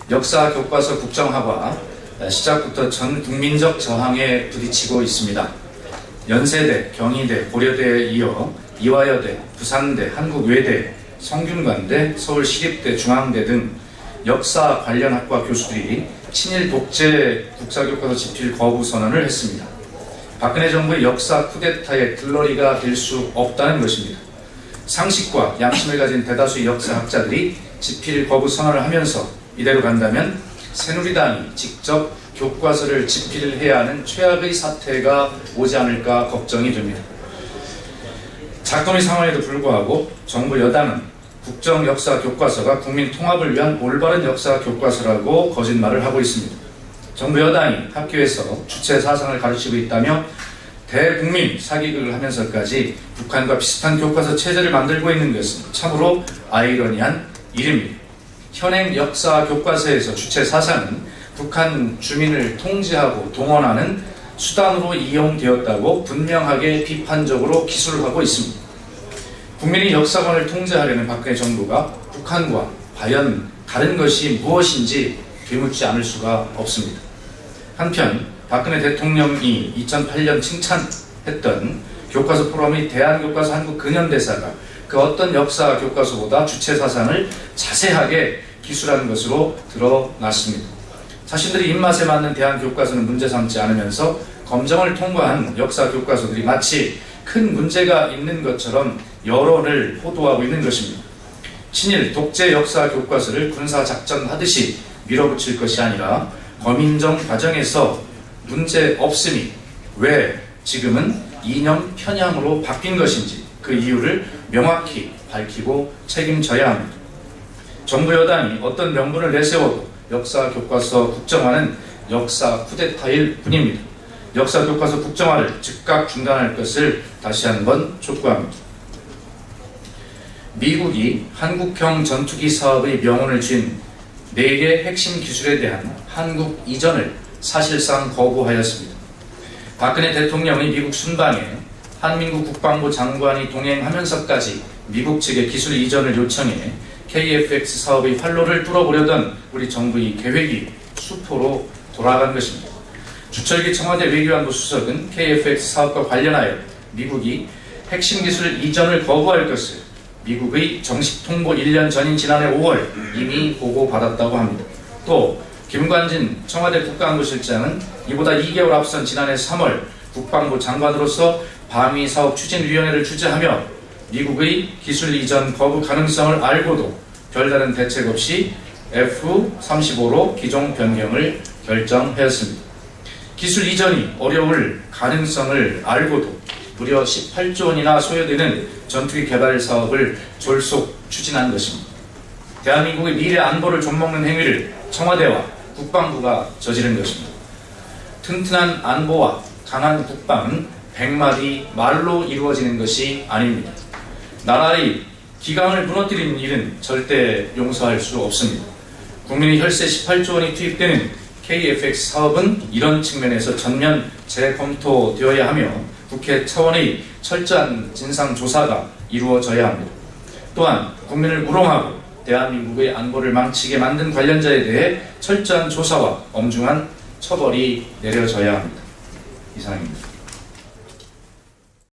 역사 교과서 국정화가 시작부터 전 국민적 저항에 부딪히고 있습니다. 연세대, 경희대, 고려대에 이어 이화여대, 부산대, 한국외대, 성균관대, 서울시립대, 중앙대 등 역사 관련 학과 교수들이 친일 독재 국사교과서 집필 거부 선언을 했습니다. 박근혜 정부의 역사 쿠데타의 들러리가 될 수 없다는 것입니다. 상식과 양심을 가진 대다수의 역사학자들이 집필 거부 선언을 하면서 이대로 간다면 새누리당이 직접 교과서를 집필해야 하는 최악의 사태가 오지 않을까 걱정이 됩니다. 작동의 상황에도 불구하고 정부 여당은 국정 역사 교과서가 국민 통합을 위한 올바른 역사 교과서라고 거짓말을 하고 있습니다. 정부 여당이 학교에서 주체 사상을 가르치고 있다며 대국민 사기극을 하면서까지 북한과 비슷한 교과서 체제를 만들고 있는 것은 참으로 아이러니한 일입니다. 현행 역사 교과서에서 주체 사상은 북한 주민을 통제하고 동원하는 수단으로 이용되었다고 분명하게 비판적으로 기술을 하고 있습니다. 국민의 역사관을 통제하려는 박근혜 정부가 북한과 과연 다른 것이 무엇인지 되묻지 않을 수가 없습니다. 한편 박근혜 대통령이 2008년 칭찬했던 교과서 포럼의 대한교과서 한국 근현대사가 그 어떤 역사 교과서보다 주체 사상을 자세하게 기술한 것으로 드러났습니다. 자신들의 입맛에 맞는 대한교과서는 문제 삼지 않으면서 검증을 통과한 역사 교과서들이 마치 큰 문제가 있는 것처럼 여론을 호도하고 있는 것입니다. 친일 독재 역사 교과서를 군사작전 하듯이 밀어붙일 것이 아니라 검인정 과정에서 문제 없음이 왜 지금은 이념 편향으로 바뀐 것인지 그 이유를 명확히 밝히고 책임져야 합니다. 정부 여당이 어떤 명분을 내세워도 역사 교과서 국정화는 역사 쿠데타일 뿐입니다. 역사 교과서 국정화를 즉각 중단할 것을 다시 한번 촉구합니다. 미국이 한국형 전투기 사업의 명운을 쥔 4개 핵심 기술에 대한 한국 이전을 사실상 거부하였습니다. 박근혜 대통령의 미국 순방에 한민국 국방부 장관이 동행하면서까지 미국 측의 기술 이전을 요청해 KF-X 사업의 활로를 뚫어보려던 우리 정부의 계획이 수포로 돌아간 것입니다. 주철기 청와대 외교안보 수석은 KF-X 사업과 관련하여 미국이 핵심 기술 이전을 거부할 것을 미국의 정식 통보 1년 전인 지난해 5월 이미 보고받았다고 합니다. 또 김관진 청와대 국가안보실장은 이보다 2개월 앞선 지난해 3월 국방부 장관으로서 방위사업 추진위원회를 주재하며 미국의 기술 이전 거부 가능성을 알고도 별다른 대책 없이 F-35로 기종 변경을 결정하였습니다. 기술 이전이 어려울 가능성을 알고도 무려 18조 원이나 소요되는 전투기 개발 사업을 졸속 추진한 것입니다. 대한민국의 미래 안보를 좀먹는 행위를 청와대와 국방부가 저지른 것입니다. 튼튼한 안보와 강한 국방은 100마디 말로 이루어지는 것이 아닙니다. 나라의 기강을 무너뜨리는 일은 절대 용서할 수 없습니다. 국민의 혈세 18조 원이 투입되는 KF-X 사업은 이런 측면에서 전면 재검토되어야 하며 국회 차원의 철저한 진상조사가 이루어져야 합니다. 또한 국민을 우롱하고 대한민국의 안보를 망치게 만든 관련자에 대해 철저한 조사와 엄중한 처벌이 내려져야 합니다. 이상입니다.